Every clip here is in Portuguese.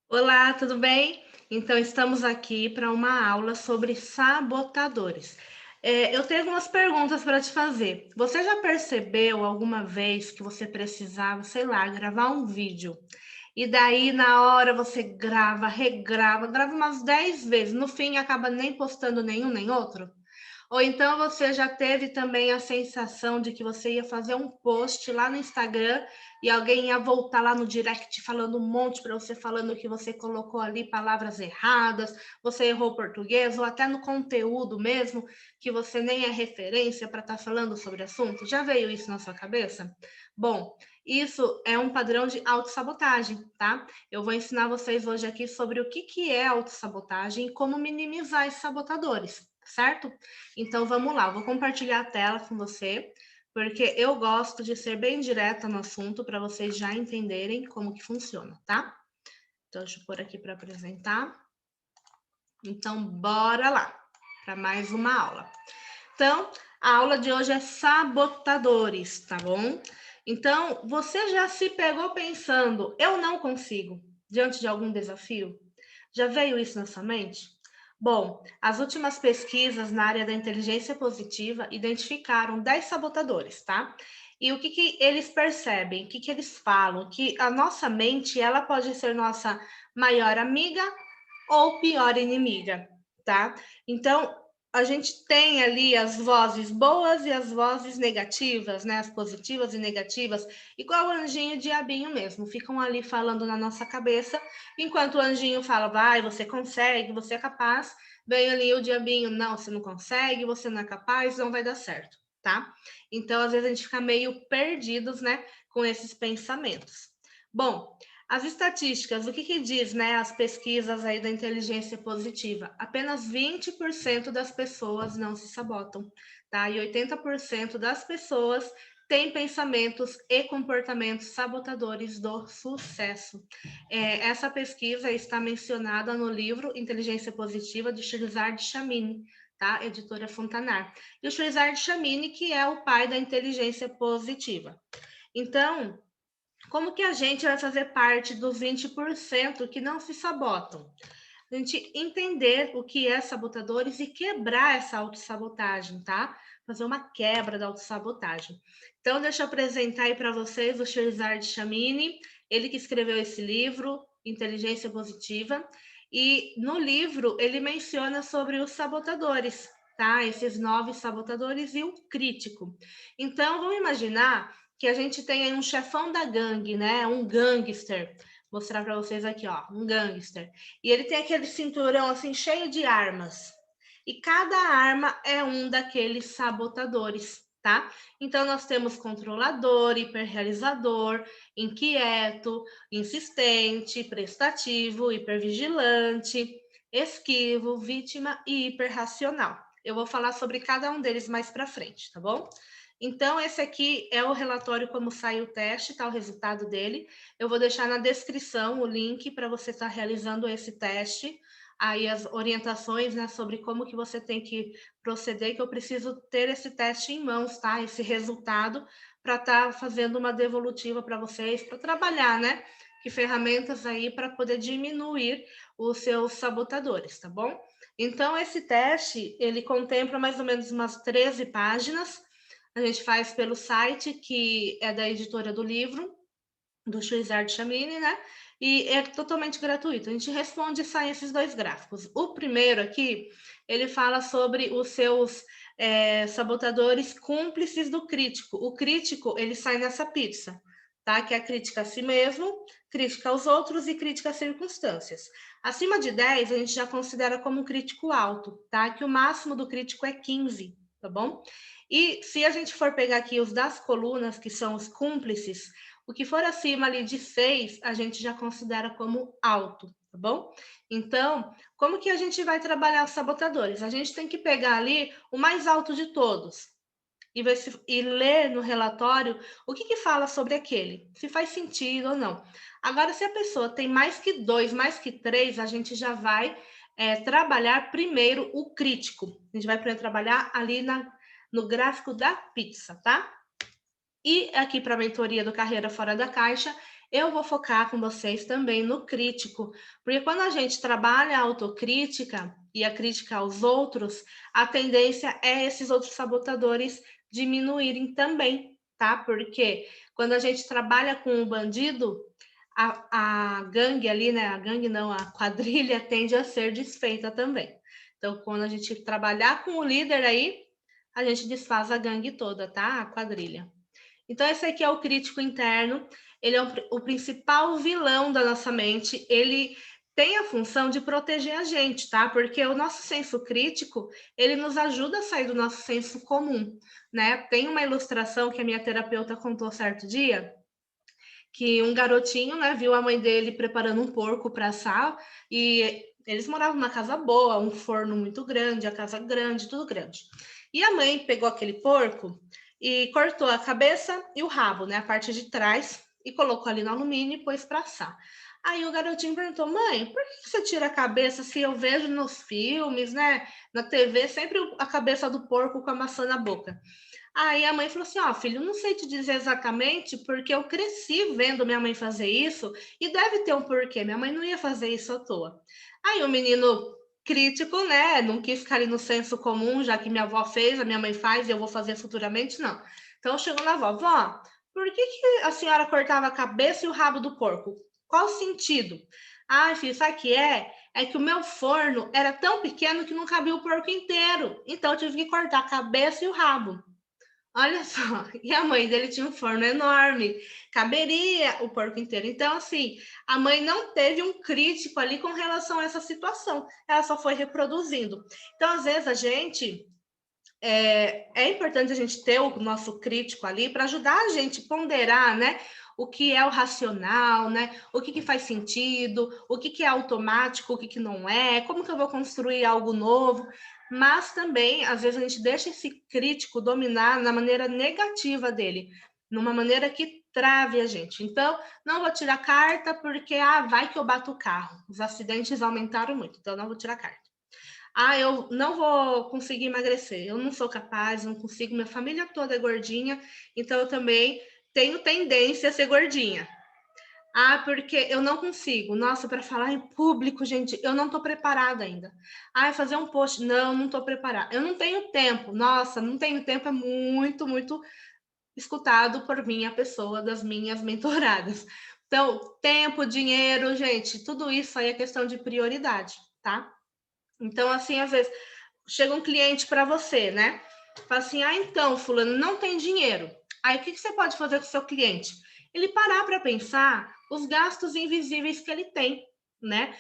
Olá, tudo bem? Então, estamos aqui para uma aula sobre sabotadores. Eu tenho algumas perguntas para te fazer. Você já percebeu alguma vez que você precisava, sei lá, gravar um vídeo? E daí, na hora, você grava, regrava, grava umas 10 vezes. No fim, acaba nem postando nenhum nem outro? Ou então você já teve também a sensação de que você ia fazer um post lá no Instagram e alguém ia voltar lá no direct falando um monte para você, falando que você colocou ali palavras erradas, você errou português, ou até no conteúdo mesmo, que você nem é referência para estar falando sobre assunto? Já veio isso na sua cabeça? Bom, isso é um padrão de autossabotagem, tá? Eu vou ensinar vocês hoje aqui sobre o que é autossabotagem e como minimizar esses sabotadores, certo? Então vamos lá, eu vou compartilhar a tela com você, porque eu gosto de ser bem direta no assunto para vocês já entenderem como que funciona, tá? Então deixa eu pôr aqui para apresentar. Então bora lá para mais uma aula. Então, a aula de hoje é sabotadores, tá bom? Então, você já se pegou pensando, eu não consigo, diante de algum desafio? Já veio isso na sua mente? Bom, as últimas pesquisas na área da inteligência positiva identificaram 10 sabotadores, tá? E o que eles percebem? O que eles falam? Que a nossa mente, ela pode ser nossa maior amiga ou pior inimiga, tá? Então, a gente tem ali as vozes boas e as vozes negativas, né? As positivas e negativas, igual o anjinho e o diabinho mesmo, ficam ali falando na nossa cabeça, enquanto o anjinho fala, vai, você consegue, você é capaz, vem ali o diabinho, não, você não consegue, você não é capaz, não vai dar certo, tá? Então, às vezes a gente fica meio perdidos, né, com esses pensamentos. Bom, as estatísticas, o que diz, né, as pesquisas aí da inteligência positiva? Apenas 20% das pessoas não se sabotam, tá? E 80% das pessoas têm pensamentos e comportamentos sabotadores do sucesso. Essa pesquisa está mencionada no livro Inteligência Positiva de Shirzad Chamine, tá? Editora Fontanar. E o Shirzad Chamine, que é o pai da inteligência positiva. Então, como que a gente vai fazer parte dos 20% que não se sabotam? A gente entender o que é sabotadores e quebrar essa autossabotagem, tá? Fazer uma quebra da autossabotagem. Então, deixa eu apresentar aí para vocês o Shirzad Chamine, ele que escreveu esse livro, Inteligência Positiva, e no livro ele menciona sobre os sabotadores, tá? Esses 9 sabotadores e o crítico. Então, vamos imaginar que a gente tem aí um chefão da gangue, né? Um gangster. Vou mostrar para vocês aqui, ó, um gangster. E ele tem aquele cinturão assim cheio de armas. E cada arma é um daqueles sabotadores, tá? Então nós temos controlador, hiperrealizador, inquieto, insistente, prestativo, hipervigilante, esquivo, vítima e hiperracional. Eu vou falar sobre cada um deles mais para frente, tá bom? Então, esse aqui é o relatório como sai o teste, tá? O resultado dele. Eu vou deixar na descrição o link para você estar realizando esse teste. Aí as orientações, né, sobre como que você tem que proceder, que eu preciso ter esse teste em mãos, tá? Esse resultado para estar fazendo uma devolutiva para vocês, para trabalhar, né? Que ferramentas aí para poder diminuir os seus sabotadores, tá bom? Então, esse teste, ele contempla mais ou menos umas 13 páginas. A gente faz pelo site, que é da editora do livro, do Schweizer Chamini, né? E é totalmente gratuito. A gente responde e sai esses dois gráficos. O primeiro aqui, ele fala sobre os seus sabotadores cúmplices do crítico. O crítico, ele sai nessa pizza, tá? Que é a crítica a si mesmo, crítica aos outros e crítica às circunstâncias. Acima de 10, a gente já considera como um crítico alto, tá? Que o máximo do crítico é 15, tá bom? E se a gente for pegar aqui os das colunas, que são os cúmplices, o que for acima ali de 6, a gente já considera como alto, tá bom? Então, como que a gente vai trabalhar os sabotadores? A gente tem que pegar ali o mais alto de todos e ver se, e ler no relatório o que fala sobre aquele, se faz sentido ou não. Agora, se a pessoa tem mais que 2, mais que 3, a gente já vai trabalhar primeiro o crítico. A gente vai primeiro trabalhar ali no gráfico da pizza, tá? E aqui para a mentoria do Carreira Fora da Caixa, Eu vou focar com vocês também no crítico, porque quando a gente trabalha a autocrítica e a crítica aos outros, a tendência é esses outros sabotadores diminuírem também, tá? Porque quando a gente trabalha com o bandido, a gangue ali, né? A gangue não, a quadrilha tende a ser desfeita também. Então, quando a gente trabalhar com o líder aí, a gente desfaz a gangue toda, tá? A quadrilha. Então, esse aqui é o crítico interno, ele é o principal vilão da nossa mente, ele tem a função de proteger a gente, tá? Porque o nosso senso crítico, ele nos ajuda a sair do nosso senso comum, né? Tem uma ilustração que a minha terapeuta contou certo dia, que um garotinho, né, viu a mãe dele preparando um porco para assar e eles moravam numa casa boa, um forno muito grande, a casa grande, tudo grande. E a mãe pegou aquele porco e cortou a cabeça e o rabo, né, a parte de trás, e colocou ali no alumínio e pôs para assar. Aí o garotinho perguntou: mãe, por que você tira a cabeça se eu vejo nos filmes, né, na TV, sempre a cabeça do porco com a maçã na boca? Aí a mãe falou assim: ó, filho, não sei te dizer exatamente, porque eu cresci vendo minha mãe fazer isso e deve ter um porquê. Minha mãe não ia fazer isso à toa. Aí o menino crítico, né, não quis ficar ali no senso comum, já que minha avó fez, a minha mãe faz e eu vou fazer futuramente, não. Então chegou na avó: vó, por que a senhora cortava a cabeça e o rabo do porco? Qual o sentido? Ah, filho, sabe o que é? É que o meu forno era tão pequeno que não cabia o porco inteiro. Então eu tive que cortar a cabeça e o rabo. Olha só, e a mãe dele tinha um forno enorme, caberia o porco inteiro. Então, assim, a mãe não teve um crítico ali com relação a essa situação, ela só foi reproduzindo. Então, às vezes, a gente é importante a gente ter o nosso crítico ali para ajudar a gente a ponderar, né? O que é o racional, né? O que faz sentido, o que é automático, o que não é, como que eu vou construir algo novo. Mas também, às vezes, a gente deixa esse crítico dominar na maneira negativa dele, numa maneira que trave a gente. Então, não vou tirar carta porque, vai que eu bato o carro. Os acidentes aumentaram muito, então não vou tirar carta. Eu não vou conseguir emagrecer, eu não sou capaz, não consigo, minha família toda é gordinha, então eu também tenho tendência a ser gordinha. Porque eu não consigo. Nossa, para falar em público, gente, eu não estou preparada ainda. Fazer um post, não estou preparada. Eu não tenho tempo. Nossa, não tenho tempo, é muito, muito escutado por mim, a pessoa das minhas mentoradas. Então, tempo, dinheiro, gente, tudo isso aí é questão de prioridade, tá? Então, assim, às vezes, chega um cliente para você, né? Fala assim: então, fulano, não tem dinheiro. Aí, o que você pode fazer com o seu cliente? Ele parar para pensar os gastos invisíveis que ele tem, né?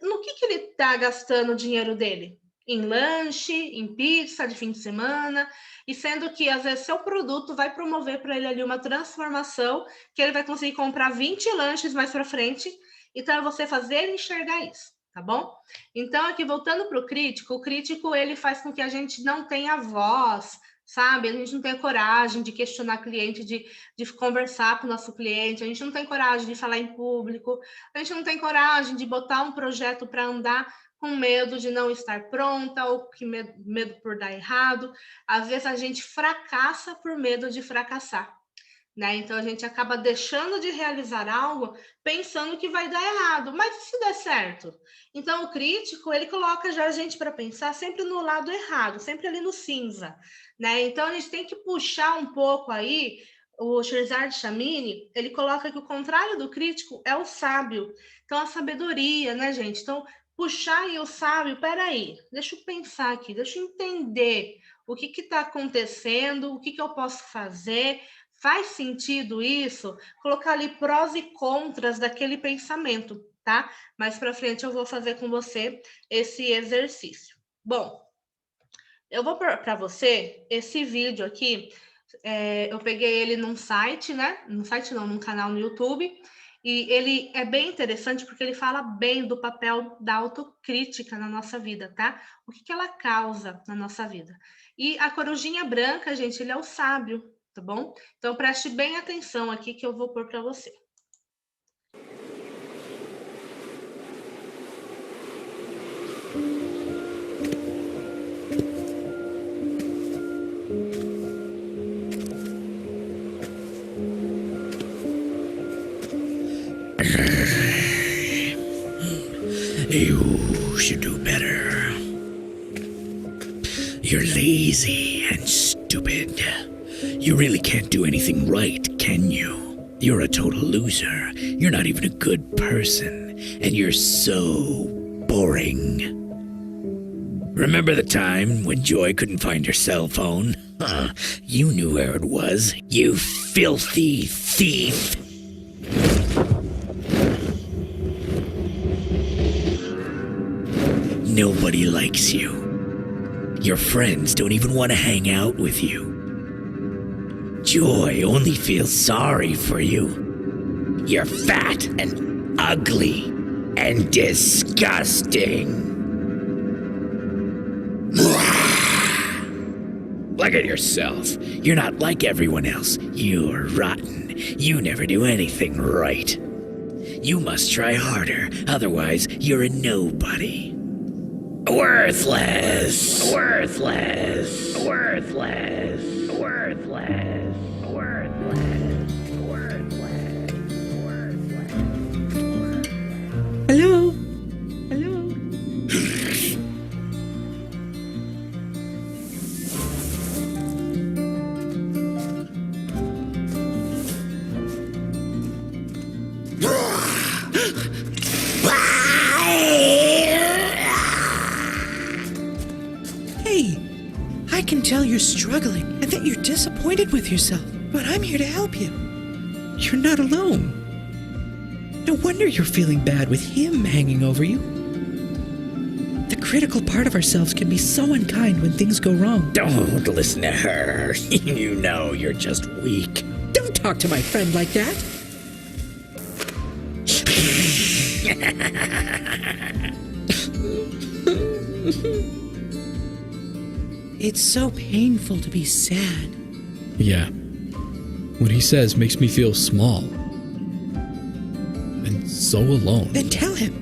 No que ele está gastando o dinheiro dele? Em lanche, em pizza de fim de semana, e sendo que, às vezes, seu produto vai promover para ele ali uma transformação, que ele vai conseguir comprar 20 lanches mais para frente, então é você fazer ele enxergar isso, tá bom? Então, aqui voltando para o crítico ele faz com que a gente não tenha voz, sabe? A gente não tem coragem de questionar cliente, de conversar com o nosso cliente, a gente não tem coragem de falar em público, a gente não tem coragem de botar um projeto para andar com medo de não estar pronta ou que medo por dar errado. Às vezes a gente fracassa por medo de fracassar. Né? Então a gente acaba deixando de realizar algo pensando que vai dar errado, mas e se der certo? Então o crítico ele coloca já a gente para pensar sempre no lado errado, sempre ali no cinza, né? Então a gente tem que puxar um pouco aí. O Shirzad Chamini ele coloca que o contrário do crítico é o sábio. Então a sabedoria, né, gente? Então puxar aí o sábio, peraí, deixa eu pensar aqui, deixa eu entender o que está acontecendo, o que eu posso fazer. Faz sentido isso? Colocar ali prós e contras daquele pensamento, tá? Mais para frente eu vou fazer com você esse exercício. Bom, eu vou para você esse vídeo aqui. Eu peguei ele num site, né? Num site não, num canal no YouTube. E ele é bem interessante porque ele fala bem do papel da autocrítica na nossa vida, tá? O que ela causa na nossa vida. E a corujinha branca, gente, ele é o sábio, tá bom? Então preste bem atenção aqui que eu vou pôr para você. You should do better. You're lazy and stupid. You really can't do anything right, can you? You're a total loser. You're not even a good person. And you're so boring. Remember the time when Joy couldn't find her cell phone? You knew where it was, you filthy thief. Nobody likes you. Your friends don't even want to hang out with you. Joy only feels sorry for you. You're fat and ugly and disgusting. Look at yourself. You're not like everyone else. You're rotten. You never do anything right. You must try harder, otherwise you're a nobody. Worthless. Worthless. Worthless. Worthless. Worthless. Worthless. Worthless. Hello? Hello? Hey, I can tell you're struggling and that you're disappointed with yourself, but I'm here to help you. You're not alone. No wonder you're feeling bad with him hanging over you. The critical part of ourselves can be so unkind when things go wrong. Don't listen to her. You know you're just weak. Don't talk to my friend like that. It's so painful to be sad. Yeah. What he says makes me feel small. And so alone. Then tell him.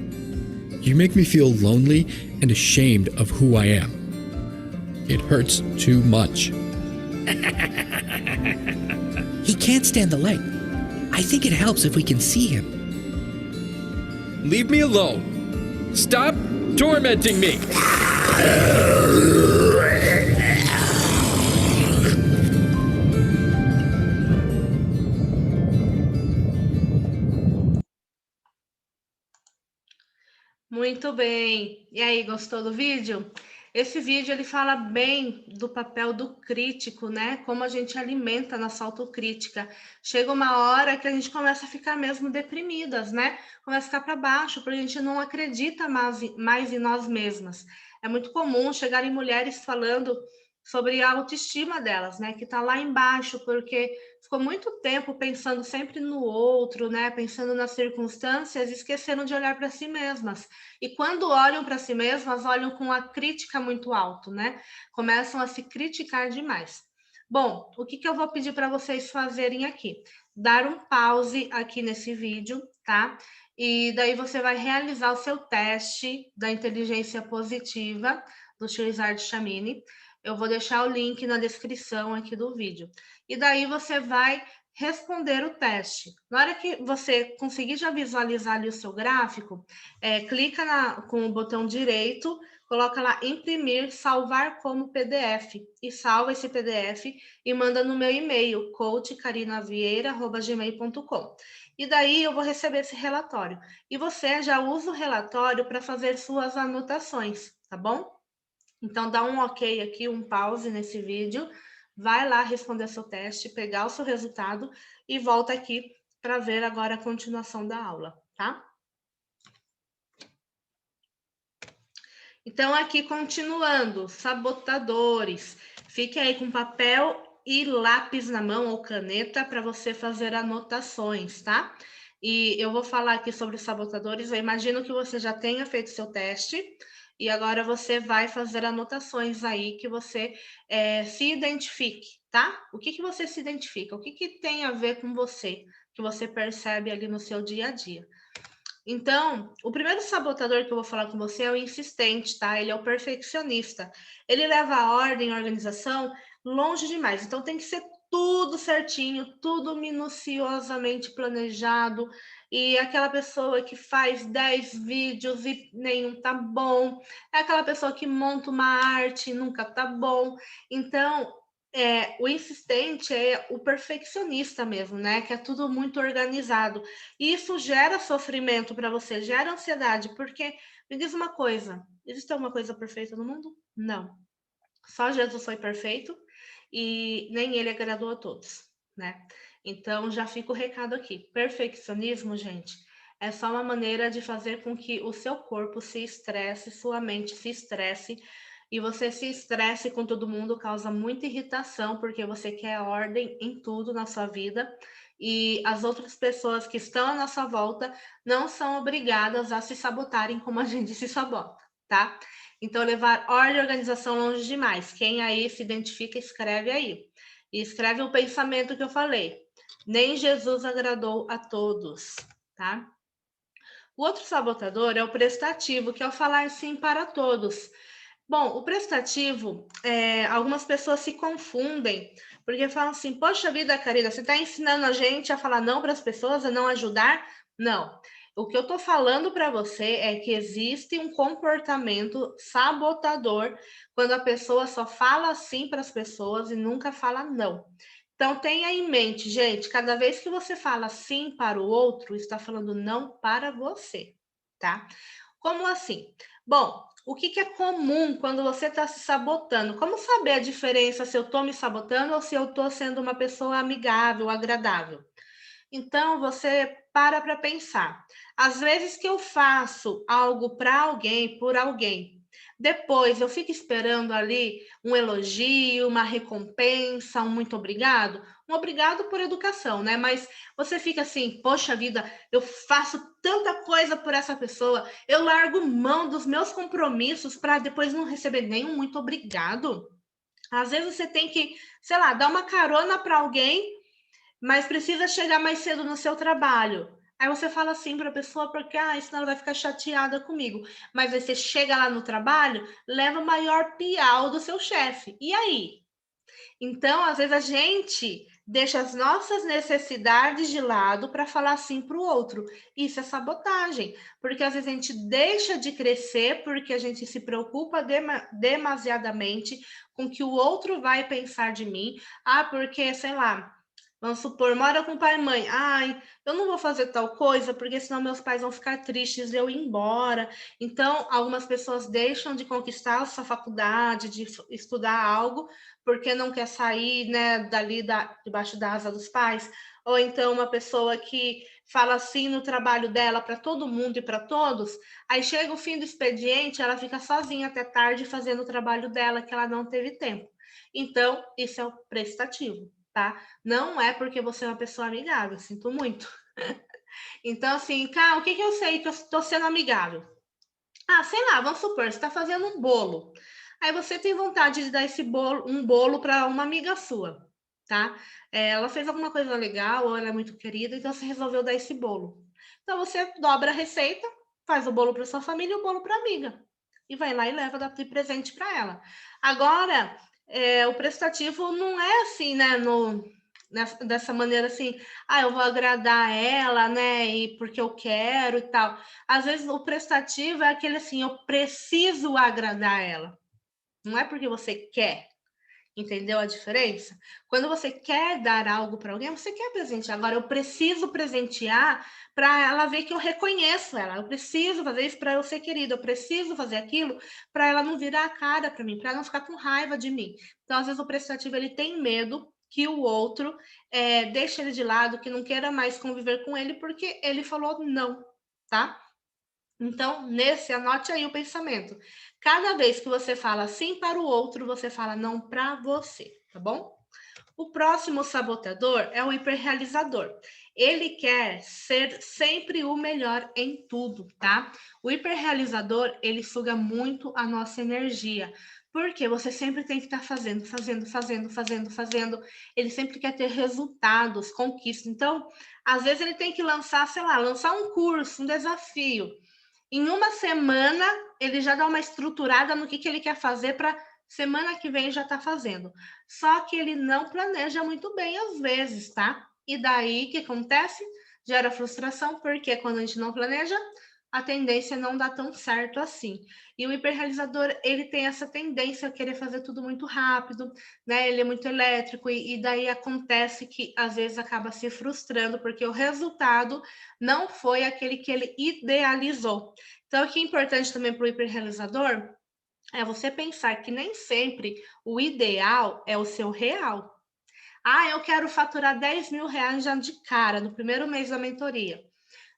You make me feel lonely and ashamed of who I am. It hurts too much. He can't stand the light. I think it helps if we can see him. Leave me alone. Stop tormenting me. Muito bem. E aí, gostou do vídeo? Esse vídeo ele fala bem do papel do crítico, né? Como a gente alimenta a nossa autocrítica. Chega uma hora que a gente começa a ficar mesmo deprimidas, né? Começa a ficar para baixo, porque a gente não acredita mais em nós mesmas. É muito comum chegarem mulheres falando sobre a autoestima delas, né? Que tá lá embaixo, porque ficou muito tempo pensando sempre no outro, né? Pensando nas circunstâncias, esquecendo de olhar para si mesmas. E quando olham para si mesmas, olham com a crítica muito alto, né? Começam a se criticar demais. Bom, o que eu vou pedir para vocês fazerem aqui? Dar um pause aqui nesse vídeo, tá? E daí você vai realizar o seu teste da inteligência positiva do Shirzad Chamini. Eu vou deixar o link na descrição aqui do vídeo. E daí você vai responder o teste. Na hora que você conseguir já visualizar ali o seu gráfico, clica com o botão direito, coloca lá imprimir, salvar como PDF e salva esse PDF e manda no meu e-mail, coachcarinavieira@gmail.com. E daí eu vou receber esse relatório. E você já usa o relatório para fazer suas anotações, tá bom? Então, dá um ok aqui, um pause nesse vídeo, vai lá responder seu teste, pegar o seu resultado e volta aqui para ver agora a continuação da aula, tá? Então, aqui continuando, sabotadores. Fique aí com papel e lápis na mão ou caneta para você fazer anotações, tá? E eu vou falar aqui sobre os sabotadores. Eu imagino que você já tenha feito seu teste. E agora você vai fazer anotações aí que você se identifique, tá? O que você se identifica? O que tem a ver com você, que você percebe ali no seu dia a dia? Então, o primeiro sabotador que eu vou falar com você é o insistente, tá? Ele é o perfeccionista. Ele leva a ordem, a organização longe demais. Então, tem que ser tudo certinho, tudo minuciosamente planejado, e aquela pessoa que faz 10 vídeos e nenhum tá bom, é aquela pessoa que monta uma arte e nunca tá bom. Então, o insistente é o perfeccionista mesmo, né? Que é tudo muito organizado. E isso gera sofrimento para você, gera ansiedade, porque me diz uma coisa: existe alguma coisa perfeita no mundo? Não. Só Jesus foi perfeito e nem ele agradou a todos, né? Então já fica o recado aqui. Perfeccionismo, gente, é só uma maneira de fazer com que o seu corpo se estresse, sua mente se estresse, e você se estresse com todo mundo, causa muita irritação, porque você quer ordem em tudo na sua vida, e as outras pessoas que estão à nossa volta não são obrigadas a se sabotarem como a gente se sabota, tá? Então, levar ordem e organização longe demais. Quem aí se identifica, escreve aí. E escreve o pensamento que eu falei. Nem Jesus agradou a todos, tá? O outro sabotador é o prestativo, que é o falar sim para todos. Bom, o prestativo, algumas pessoas se confundem, porque falam assim, poxa vida, Karina, você está ensinando a gente a falar não para as pessoas, a não ajudar? Não. O que eu estou falando para você é que existe um comportamento sabotador quando a pessoa só fala sim para as pessoas e nunca fala não. Então, tenha em mente, gente, cada vez que você fala sim para o outro, está falando não para você, tá? Como assim? Bom, o que é comum quando você está se sabotando? Como saber a diferença se eu estou me sabotando ou se eu estou sendo uma pessoa amigável, agradável? Então, você para pensar. Às vezes que eu faço algo para alguém, por alguém, depois eu fico esperando ali um elogio, uma recompensa, um muito obrigado. Um obrigado por educação, né? Mas você fica assim, poxa vida, eu faço tanta coisa por essa pessoa, eu largo mão dos meus compromissos para depois não receber nenhum muito obrigado. Às vezes você tem que, sei lá, dar uma carona para alguém, mas precisa chegar mais cedo no seu trabalho. Aí você fala assim para a pessoa, porque senão ela vai ficar chateada comigo. Mas aí você chega lá no trabalho, leva o maior piau do seu chefe. E aí? Então, às vezes, a gente deixa as nossas necessidades de lado para falar sim para o outro. Isso é sabotagem, porque às vezes a gente deixa de crescer porque a gente se preocupa demasiadamente com o que o outro vai pensar de mim. Porque, sei lá, vamos supor, mora com pai e mãe. Ai, eu não vou fazer tal coisa, porque senão meus pais vão ficar tristes de eu ir embora. Então, algumas pessoas deixam de conquistar a sua faculdade, de estudar algo, porque não quer sair, né, debaixo da asa dos pais. Ou então uma pessoa que fala assim no trabalho dela para todo mundo e para todos, aí chega o fim do expediente, ela fica sozinha até tarde fazendo o trabalho dela, que ela não teve tempo. Então, isso é o prestativo, tá? Não é porque você é uma pessoa amigável, sinto muito. Então, assim, cara, o que eu sei que eu estou sendo amigável? Sei lá, vamos supor, você está fazendo um bolo. Aí você tem vontade de dar um bolo para uma amiga sua, tá? Ela fez alguma coisa legal, ou ela é muito querida, então você resolveu dar esse bolo. Então você dobra a receita, faz o bolo para sua família e o bolo para amiga. E vai lá e leva de presente para ela. Agora, o prestativo não é assim, né? Dessa maneira assim, eu vou agradar ela, né? E porque eu quero e tal. Às vezes o prestativo é aquele assim, eu preciso agradar ela. Não é porque você quer. Entendeu a diferença? Quando você quer dar algo para alguém, você quer presentear. Agora, eu preciso presentear para ela ver que eu reconheço ela. Eu preciso fazer isso para eu ser querida. Eu preciso fazer aquilo para ela não virar a cara para mim, para ela não ficar com raiva de mim. Então, às vezes, o prestativo ele tem medo que o outro deixe ele de lado, que não queira mais conviver com ele porque ele falou não, tá? Então, anote aí o pensamento. Cada vez que você fala sim para o outro, você fala não para você, tá bom? O próximo sabotador é o hiperrealizador. Ele quer ser sempre o melhor em tudo, tá? O hiperrealizador, ele suga muito a nossa energia. Porque você sempre tem que estar fazendo. Ele sempre quer ter resultados, conquistas. Então, às vezes ele tem que lançar um curso, um desafio. Em uma semana, ele já dá uma estruturada no que ele quer fazer para semana que vem já está fazendo. Só que ele não planeja muito bem às vezes, tá? E daí, o que acontece? Gera frustração, porque quando a gente não planeja, a tendência não dá tão certo assim. E o hiperrealizador, ele tem essa tendência a querer fazer tudo muito rápido, né? Ele é muito elétrico e daí acontece que às vezes acaba se frustrando porque o resultado não foi aquele que ele idealizou. Então, o que é importante também para o hiperrealizador é você pensar que nem sempre o ideal é o seu real. Ah, eu quero faturar R$ 10.000 já de cara, no primeiro mês da mentoria.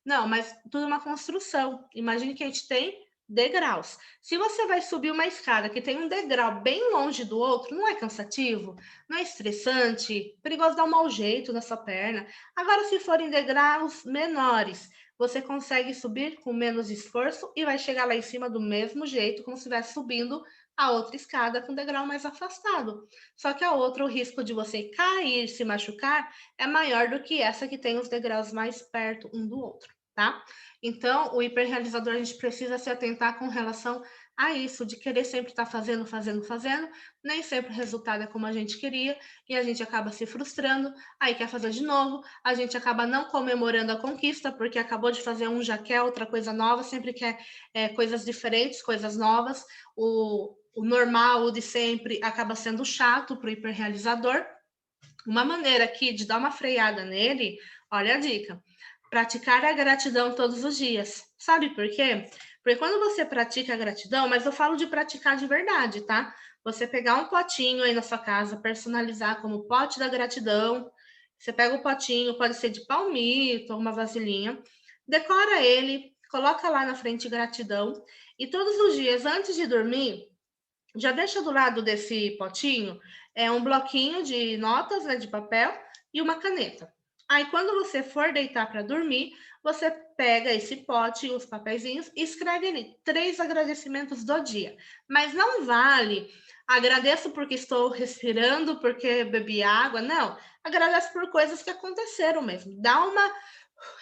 Não, mas tudo é uma construção. Imagine que a gente tem degraus. Se você vai subir uma escada que tem um degrau bem longe do outro, não é cansativo? Não é estressante? Perigoso dar um mau jeito na sua perna. Agora, se forem degraus menores, você consegue subir com menos esforço e vai chegar lá em cima do mesmo jeito, como se estivesse subindo a outra escada com degrau mais afastado. Só que a outra, o risco de você cair, se machucar, é maior do que essa que tem os degraus mais perto um do outro, tá? Então, o hiperrealizador, a gente precisa se atentar com relação a isso, de querer sempre estar fazendo, nem sempre o resultado é como a gente queria, e a gente acaba se frustrando, aí quer fazer de novo, a gente acaba não comemorando a conquista, porque acabou de fazer um, já quer outra coisa nova, sempre quer coisas diferentes, coisas novas, o normal, o de sempre, acaba sendo chato para o hiperrealizador. Uma maneira aqui de dar uma freada nele, olha a dica, praticar a gratidão todos os dias. Sabe por quê? Porque quando você pratica a gratidão, mas eu falo de praticar de verdade, tá? Você pegar um potinho aí na sua casa, personalizar como pote da gratidão. Você pega o potinho, pode ser de palmito ou uma vasilhinha, decora ele, coloca lá na frente gratidão e todos os dias antes de dormir, já deixa do lado desse potinho um bloquinho de notas, né, de papel e uma caneta. Aí, quando você for deitar para dormir, você pega esse pote, os papeizinhos, e escreve ali 3 agradecimentos do dia. Mas não vale agradeço porque estou respirando, porque bebi água. Não, agradece por coisas que aconteceram mesmo. Dá uma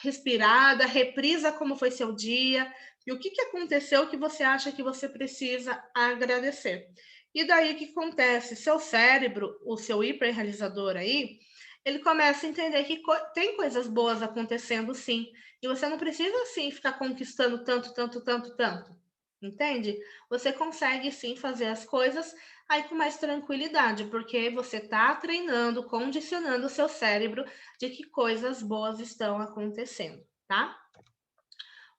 respirada, reprisa como foi seu dia e o que aconteceu que você acha que você precisa agradecer. E daí o que acontece? Seu cérebro, o seu hiperrealizador aí, ele começa a entender que tem coisas boas acontecendo sim, e você não precisa assim ficar conquistando tanto, tanto, tanto, tanto. Entende? Você consegue sim fazer as coisas aí com mais tranquilidade, porque você está treinando, condicionando o seu cérebro de que coisas boas estão acontecendo, tá?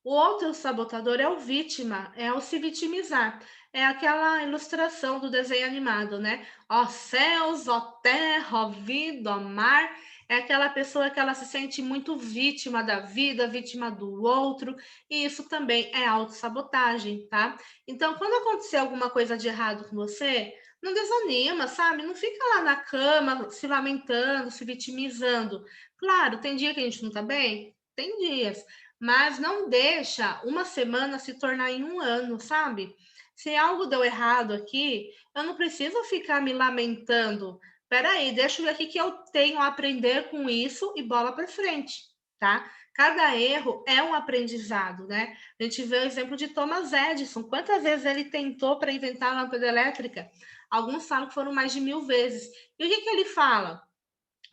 O outro sabotador é o vítima, é o se vitimizar. É aquela ilustração do desenho animado, né? Ó céus, ó terra, ó vida, ó mar. É aquela pessoa que ela se sente muito vítima da vida, vítima do outro, e isso também é autossabotagem, tá? Então, quando acontecer alguma coisa de errado com você, não desanima, sabe? Não fica lá na cama se lamentando, se vitimizando. Claro, tem dia que a gente não tá bem? Tem dias, mas não deixa uma semana se tornar em um ano, sabe? Se algo deu errado aqui, eu não preciso ficar me lamentando. Peraí, deixa eu ver aqui que eu tenho a aprender com isso e bola para frente, tá? Cada erro é um aprendizado, né? A gente vê o exemplo de Thomas Edison. Quantas vezes ele tentou para inventar a lâmpada elétrica? Alguns falam que foram mais de 1000 vezes. E o que ele fala?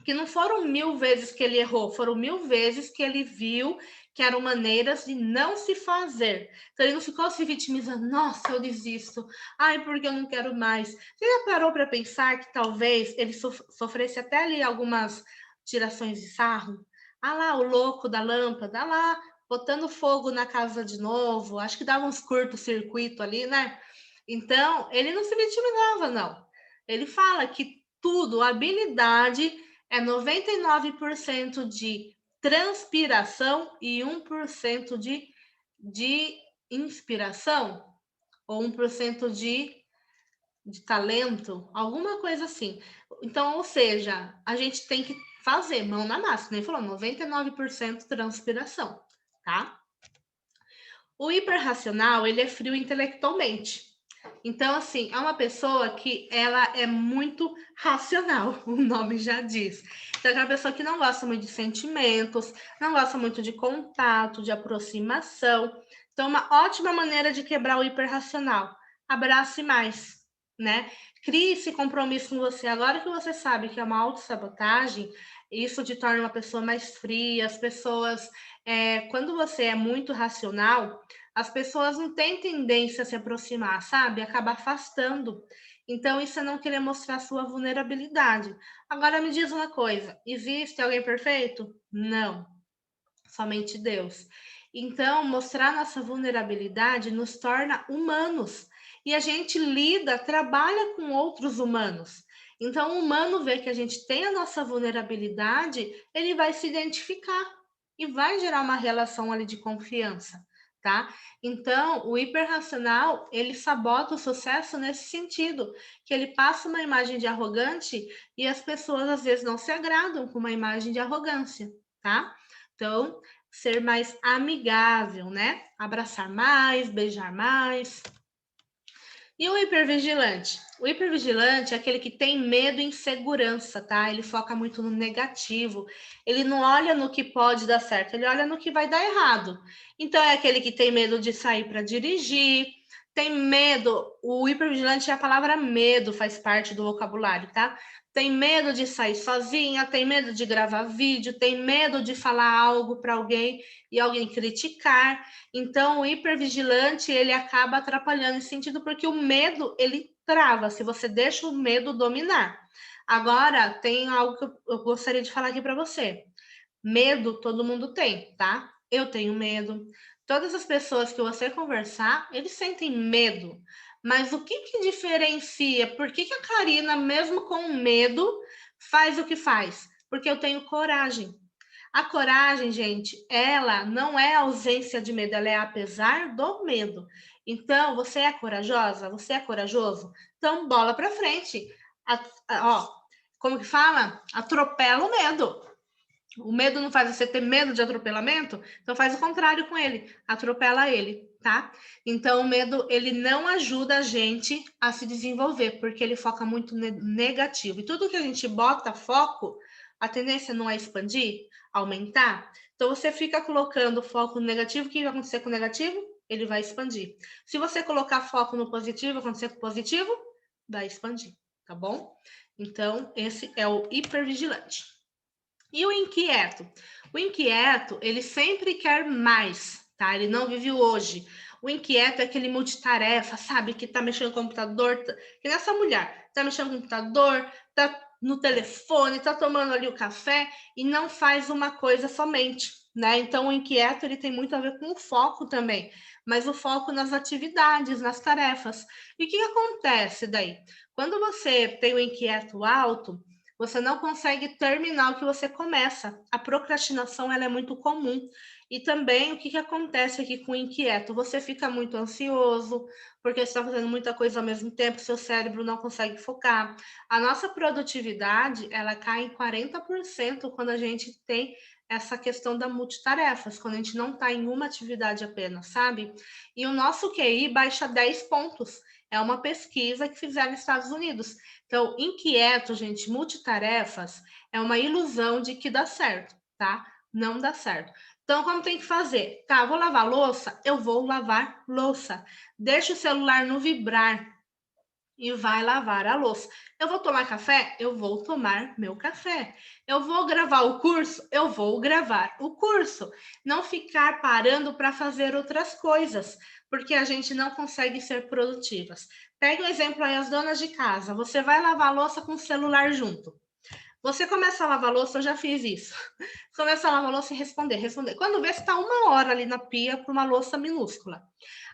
Que não foram 1000 vezes que ele errou, foram 1000 vezes que ele viu que eram maneiras de não se fazer. Então ele não ficou se vitimizando, nossa, eu desisto, ai, porque eu não quero mais. Você já parou para pensar que talvez ele sofresse até ali algumas tirações de sarro? Ah lá, o louco da lâmpada, ah lá, botando fogo na casa de novo, acho que dava uns curto-circuito ali, né? Então, ele não se vitimizava, não. Ele fala que tudo, habilidade é 99% de transpiração e 1% de inspiração, ou 1% de talento, alguma coisa assim. Então, ou seja, a gente tem que fazer mão na massa, nem falou, 99% transpiração, tá? O hiperracional, ele é frio intelectualmente. Então, assim, é uma pessoa que ela é muito racional, o nome já diz. Então, é uma pessoa que não gosta muito de sentimentos, não gosta muito de contato, de aproximação. Então, uma ótima maneira de quebrar o hiperracional. Abrace mais. né? Crie esse compromisso com você. Agora que você sabe que é uma autossabotagem, isso te torna uma pessoa mais fria. As pessoas, quando você é muito racional, as pessoas não têm tendência a se aproximar, sabe? Acaba afastando. Então, isso é não querer mostrar sua vulnerabilidade. Agora, me diz uma coisa: existe alguém perfeito? Não, somente Deus. Então, mostrar nossa vulnerabilidade nos torna humanos. E a gente lida, trabalha com outros humanos. Então, o humano vê que a gente tem a nossa vulnerabilidade, ele vai se identificar e vai gerar uma relação ali de confiança, tá? Então, o hiperracional, ele sabota o sucesso nesse sentido, que ele passa uma imagem de arrogante e as pessoas às vezes não se agradam com uma imagem de arrogância, tá? Então, ser mais amigável, né? Abraçar mais, beijar mais. E o hipervigilante? O hipervigilante é aquele que tem medo e insegurança, tá? Ele foca muito no negativo. Ele não olha no que pode dar certo, ele olha no que vai dar errado. Então, é aquele que tem medo de sair para dirigir, tem medo. O hipervigilante é a palavra medo, faz parte do vocabulário, tá? Tem medo de sair sozinha, tem medo de gravar vídeo, tem medo de falar algo para alguém e alguém criticar. Então, o hipervigilante, ele acaba atrapalhando esse sentido, porque o medo, ele trava, se você deixa o medo dominar. Agora, tem algo que eu gostaria de falar aqui para você. Medo todo mundo tem, tá? Eu tenho medo. Todas as pessoas que você conversar, eles sentem medo. Mas o que que diferencia? Por que que a Karina, mesmo com medo, faz o que faz? Porque eu tenho coragem. A coragem, gente, ela não é ausência de medo, ela é apesar do medo. Então, você é corajosa? Você é corajoso? Então, bola para frente. Ó, como que fala? Atropela o medo. O medo não faz você ter medo de atropelamento, então faz o contrário com ele, atropela ele, tá? Então o medo, ele não ajuda a gente a se desenvolver, porque ele foca muito negativo. E tudo que a gente bota foco, a tendência não é expandir, aumentar. Então você fica colocando foco no negativo, o que vai acontecer com o negativo? Ele vai expandir. Se você colocar foco no positivo, vai acontecer com o positivo? Vai expandir, tá bom? Então esse é o hipervigilante. E o inquieto? O inquieto, ele sempre quer mais, tá? Ele não vive o hoje. O inquieto é aquele multitarefa, sabe? Que tá mexendo no computador, que nessa mulher, tá mexendo no computador, tá no telefone, tá tomando ali o café e não faz uma coisa somente, né? Então, o inquieto, ele tem muito a ver com o foco também, mas o foco nas atividades, nas tarefas. E o que acontece daí? Quando você tem o inquieto alto, você não consegue terminar o que você começa. A procrastinação, ela é muito comum. E também, o que acontece aqui com o inquieto? Você fica muito ansioso, porque você está fazendo muita coisa ao mesmo tempo, seu cérebro não consegue focar. A nossa produtividade, ela cai em 40% quando a gente tem essa questão da multitarefas, quando a gente não está em uma atividade apenas, sabe? E o nosso QI baixa 10 pontos. É uma pesquisa que fizeram nos Estados Unidos. Então, inquieto, gente, multitarefas, é uma ilusão de que dá certo, tá? Não dá certo. Então, como tem que fazer? Tá, vou lavar louça? Eu vou lavar louça. Deixa o celular no vibrar e vai lavar a louça. Eu vou tomar café? Eu vou tomar meu café. Eu vou gravar o curso? Eu vou gravar o curso. Não ficar parando para fazer outras coisas, porque a gente não consegue ser produtivas. Pega um exemplo aí, as donas de casa. Você vai lavar a louça com o celular junto. Você começa a lavar a louça, eu já fiz isso. Começa a lavar a louça e responder. Quando vê, você está 1 hora ali na pia para uma louça minúscula.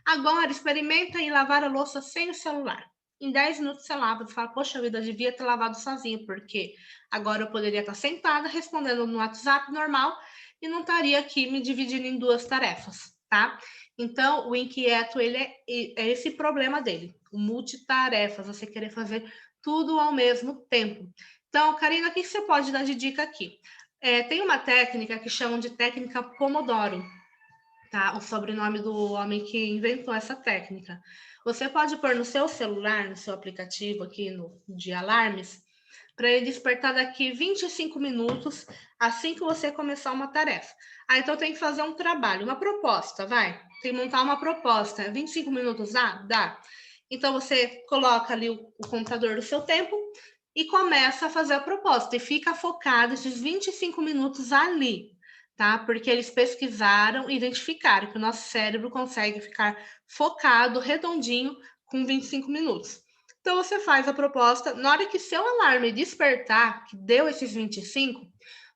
Agora, experimenta ir lavar a louça sem o celular. Em 10 minutos você lava, você fala, poxa vida, eu devia ter lavado sozinha, porque agora eu poderia estar sentada respondendo no WhatsApp normal e não estaria aqui me dividindo em 2 tarefas, tá? Então, o inquieto, ele é esse problema dele, o multitarefas, você querer fazer tudo ao mesmo tempo. Então, Karina, o que você pode dar de dica aqui? Tem uma técnica que chamam de técnica Pomodoro, tá? O sobrenome do homem que inventou essa técnica. Você pode pôr no seu celular, no seu aplicativo aqui de alarmes, para ele despertar daqui 25 minutos, assim que você começar uma tarefa. Então tem que fazer um trabalho, uma proposta, vai. Tem que montar uma proposta. 25 minutos dá? Dá. Então, você coloca ali o contador do seu tempo e começa a fazer a proposta. E fica focado esses 25 minutos ali, tá? Porque eles pesquisaram e identificaram que o nosso cérebro consegue ficar focado, redondinho, com 25 minutos. Então, você faz a proposta. Na hora que seu alarme despertar, que deu esses 25,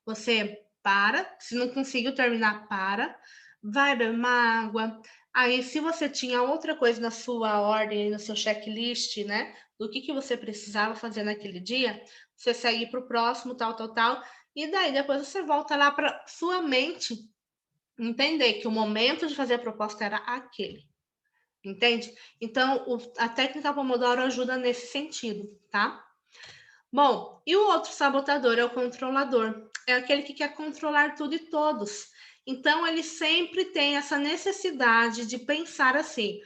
você para. Se não conseguiu terminar, para. Vai beber uma água. Aí, se você tinha outra coisa na sua ordem, no seu checklist, né? Do que você precisava fazer naquele dia, você segue para o próximo, tal, tal, tal. E daí, depois você volta lá para sua mente entender que o momento de fazer a proposta era aquele. Entende? Então, a técnica Pomodoro ajuda nesse sentido, tá? Bom, e o outro sabotador é o controlador. É aquele que quer controlar tudo e todos. Então, ele sempre tem essa necessidade de pensar assim: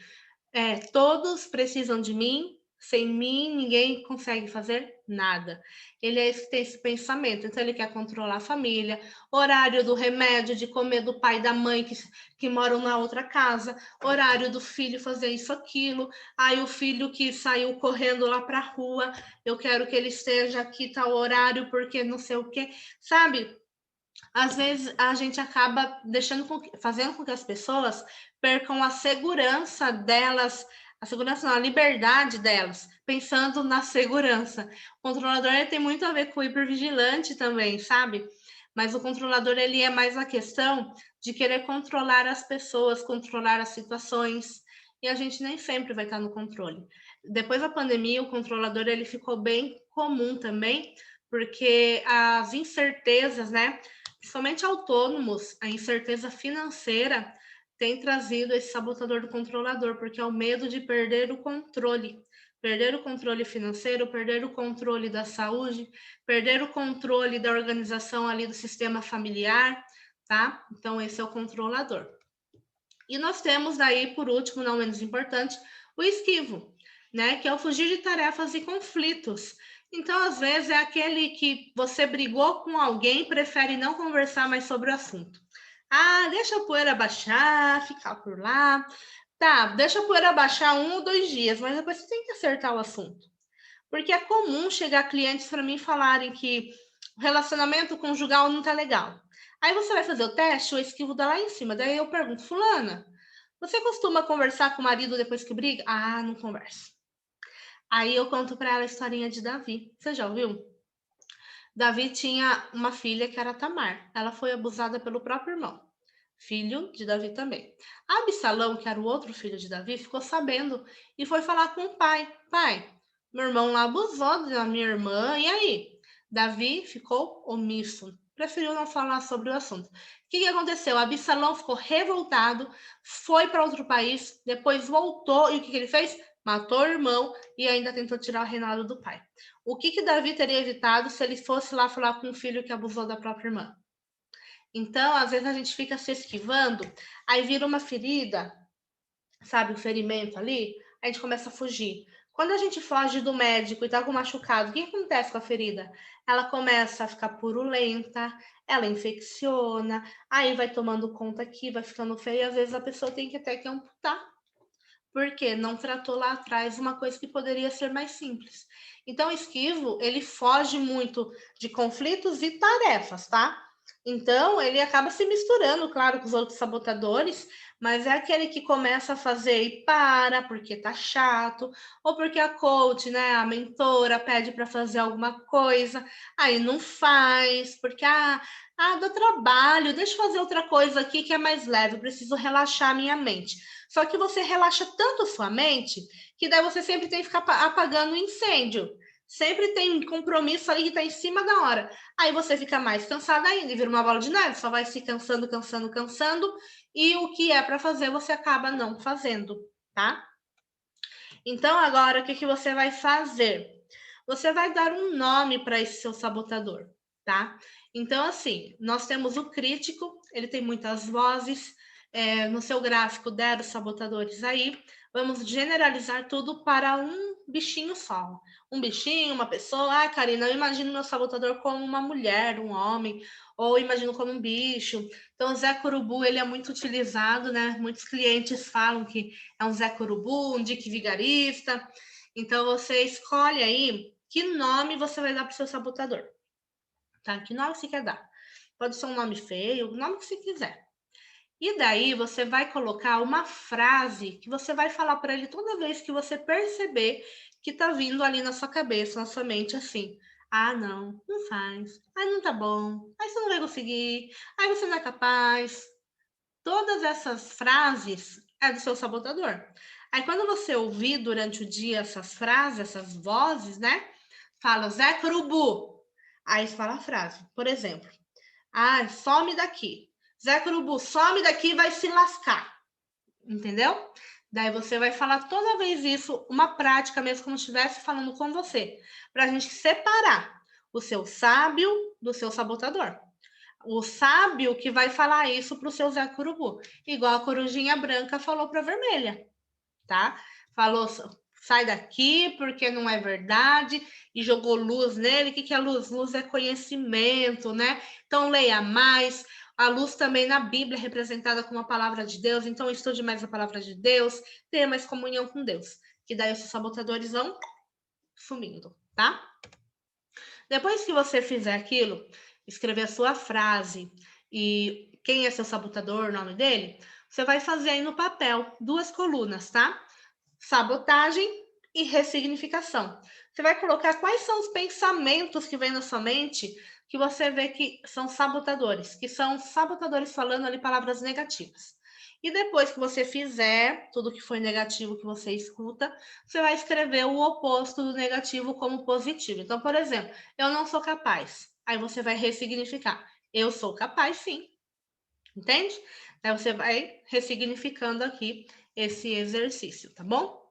todos precisam de mim, sem mim ninguém consegue fazer nada. Ele é esse, tem esse pensamento, então ele quer controlar a família, horário do remédio, de comer do pai e da mãe que moram na outra casa, horário do filho fazer isso, aquilo, aí o filho que saiu correndo lá para a rua, eu quero que ele esteja aqui tal horário, porque não sei o quê, sabe? Às vezes a gente acaba fazendo com que as pessoas percam a segurança delas, a segurança não, a liberdade delas, pensando na segurança. O controlador tem muito a ver com o hipervigilante também, sabe? Mas o controlador ele é mais a questão de querer controlar as pessoas, controlar as situações, e a gente nem sempre vai estar no controle. Depois da pandemia, o controlador ele ficou bem comum também, porque as incertezas, né? Principalmente autônomos, a incerteza financeira tem trazido esse sabotador do controlador, porque é o medo de perder o controle financeiro, perder o controle da saúde, perder o controle da organização ali do sistema familiar, tá? Então, esse é o controlador. E nós temos daí, por último, não menos importante, o esquivo, né? Que é o fugir de tarefas e conflitos. Então, às vezes, é aquele que você brigou com alguém e prefere não conversar mais sobre o assunto. Ah, deixa a poeira baixar, ficar por lá. Tá, deixa a poeira baixar 1 ou 2 dias, mas depois você tem que acertar o assunto. Porque é comum chegar clientes para mim falarem que o relacionamento conjugal não tá legal. Aí você vai fazer o teste, o esquivo dá lá em cima. Daí eu pergunto, fulana, você costuma conversar com o marido depois que briga? Ah, não converso. Aí eu conto para ela a historinha de Davi. Você já ouviu? Davi tinha uma filha que era Tamar. Ela foi abusada pelo próprio irmão, filho de Davi também. Absalão, que era o outro filho de Davi, ficou sabendo e foi falar com o pai. Pai, meu irmão lá abusou da minha irmã, e aí? Davi ficou omisso, preferiu não falar sobre o assunto. O que aconteceu? Absalão ficou revoltado, foi para outro país, depois voltou, e o que ele fez? Matou o irmão e ainda tentou tirar o reinado do pai. O que Davi teria evitado se ele fosse lá falar com o filho que abusou da própria irmã? Então, às vezes a gente fica se esquivando, aí vira uma ferida, sabe, um ferimento ali, a gente começa a fugir. Quando a gente foge do médico e tá com machucado, o que acontece com a ferida? Ela começa a ficar purulenta, ela infecciona, aí vai tomando conta aqui, vai ficando feia, e às vezes a pessoa tem que até que amputar, porque não tratou lá atrás uma coisa que poderia ser mais simples. Então, o esquivo, ele foge muito de conflitos e tarefas, tá? Então, ele acaba se misturando, claro, com os outros sabotadores, mas é aquele que começa a fazer e para, porque tá chato, ou porque a coach, né, a mentora, pede para fazer alguma coisa, aí não faz, porque, dá trabalho, deixa eu fazer outra coisa aqui que é mais leve, eu preciso relaxar a minha mente. Só que você relaxa tanto sua mente, que daí você sempre tem que ficar apagando o incêndio. Sempre tem um compromisso ali que está em cima da hora. Aí você fica mais cansada ainda e vira uma bola de neve, só vai se cansando, cansando, cansando, e o que é para fazer você acaba não fazendo, tá? Então agora o que você vai fazer? Você vai dar um nome para esse seu sabotador, tá? Então assim, nós temos o crítico, ele tem muitas vozes, no seu gráfico der os sabotadores aí, vamos generalizar tudo para um bichinho só. Um bichinho, uma pessoa. Ah, Karina, eu imagino meu sabotador como uma mulher, um homem, ou imagino como um bicho. Então, o Zé Curubu, ele é muito utilizado, né? Muitos clientes falam que é um Zé Curubu, um Dick Vigarista. Então, você escolhe aí que nome você vai dar para o seu sabotador, tá? Que nome você quer dar? Pode ser um nome feio, o nome que você quiser. E daí você vai colocar uma frase que você vai falar para ele toda vez que você perceber que tá vindo ali na sua cabeça, na sua mente, assim: ah, não faz, ah, não tá bom, aí você não vai conseguir, aí você não é capaz. Todas essas frases é do seu sabotador. Aí quando você ouvir durante o dia essas frases, essas vozes, né? Fala, Zé Curubu. Aí você fala a frase, por exemplo: ah, some daqui. Zé Curubu, some daqui e vai se lascar. Entendeu? Daí você vai falar toda vez isso, uma prática mesmo, como se estivesse falando com você, para a gente separar o seu sábio do seu sabotador. O sábio que vai falar isso para o seu Zé Curubu, igual a corujinha branca falou para a vermelha, tá? Falou, sai daqui porque não é verdade, e jogou luz nele. O que é luz? Luz é conhecimento, né? Então leia mais. A luz também na Bíblia é representada como a palavra de Deus, então estude mais a palavra de Deus, tenha mais comunhão com Deus, que daí os seus sabotadores vão sumindo, tá? Depois que você fizer aquilo, escrever a sua frase e quem é seu sabotador, o nome dele, você vai fazer aí no papel 2 colunas, tá? Sabotagem e ressignificação. Você vai colocar quais são os pensamentos que vêm na sua mente que você vê que são sabotadores, falando ali palavras negativas. E depois que você fizer tudo que foi negativo que você escuta, você vai escrever o oposto do negativo como positivo. Então, por exemplo, eu não sou capaz. Aí você vai ressignificar. Eu sou capaz, sim. Entende? Aí você vai ressignificando aqui esse exercício, tá bom?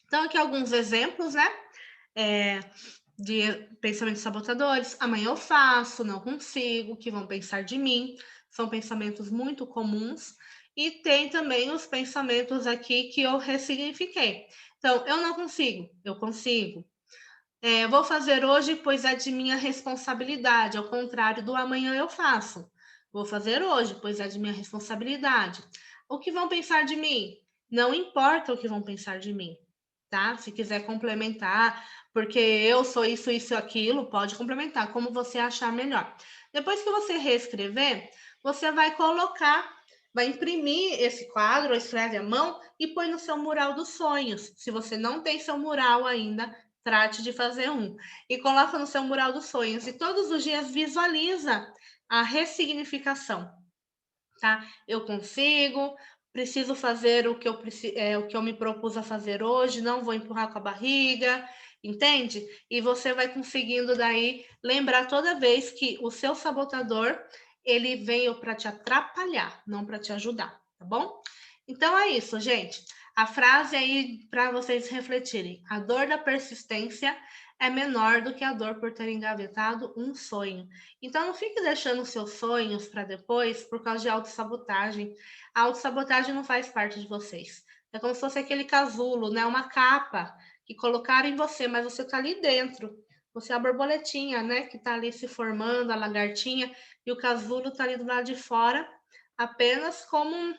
Então, aqui alguns exemplos, né? De pensamentos sabotadores. Amanhã eu faço, não consigo, o que vão pensar de mim. São pensamentos muito comuns. E tem também os pensamentos aqui que eu ressignifiquei. Então, eu não consigo, eu consigo. Vou fazer hoje, pois é de minha responsabilidade, ao contrário do amanhã eu faço. Vou fazer hoje, pois é de minha responsabilidade. O que vão pensar de mim? Não importa o que vão pensar de mim, tá? Se quiser complementar, porque eu sou isso, isso e aquilo, pode complementar, como você achar melhor. Depois que você reescrever, você vai colocar, vai imprimir esse quadro, escreve à mão e põe no seu mural dos sonhos. Se você não tem seu mural ainda, trate de fazer um. E coloca no seu mural dos sonhos. E todos os dias visualiza a ressignificação, tá? Eu consigo, preciso fazer o que eu me propus a fazer hoje, não vou empurrar com a barriga, entende? E você vai conseguindo daí lembrar toda vez que o seu sabotador, ele veio para te atrapalhar, não para te ajudar, tá bom? Então é isso, gente. A frase aí para vocês refletirem: a dor da persistência é menor do que a dor por ter engavetado um sonho. Então não fique deixando seus sonhos para depois por causa de autossabotagem. A autossabotagem não faz parte de vocês. É como se fosse aquele casulo, né? Uma capa que colocaram em você, mas você está ali dentro. Você é a borboletinha, né? Que está ali se formando, a lagartinha, e o casulo está ali do lado de fora, apenas como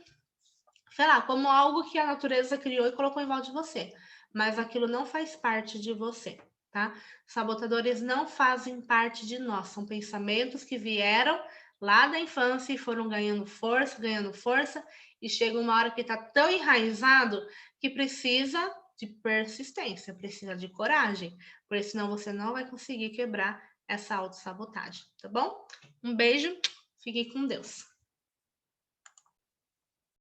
sei lá, como algo que a natureza criou e colocou em volta de você. Mas aquilo não faz parte de você, tá? Sabotadores não fazem parte de nós. São pensamentos que vieram lá da infância e foram ganhando força, e chega uma hora que está tão enraizado que precisa de persistência, precisa de coragem, porque senão você não vai conseguir quebrar essa autossabotagem, tá bom? Um beijo, fique com Deus.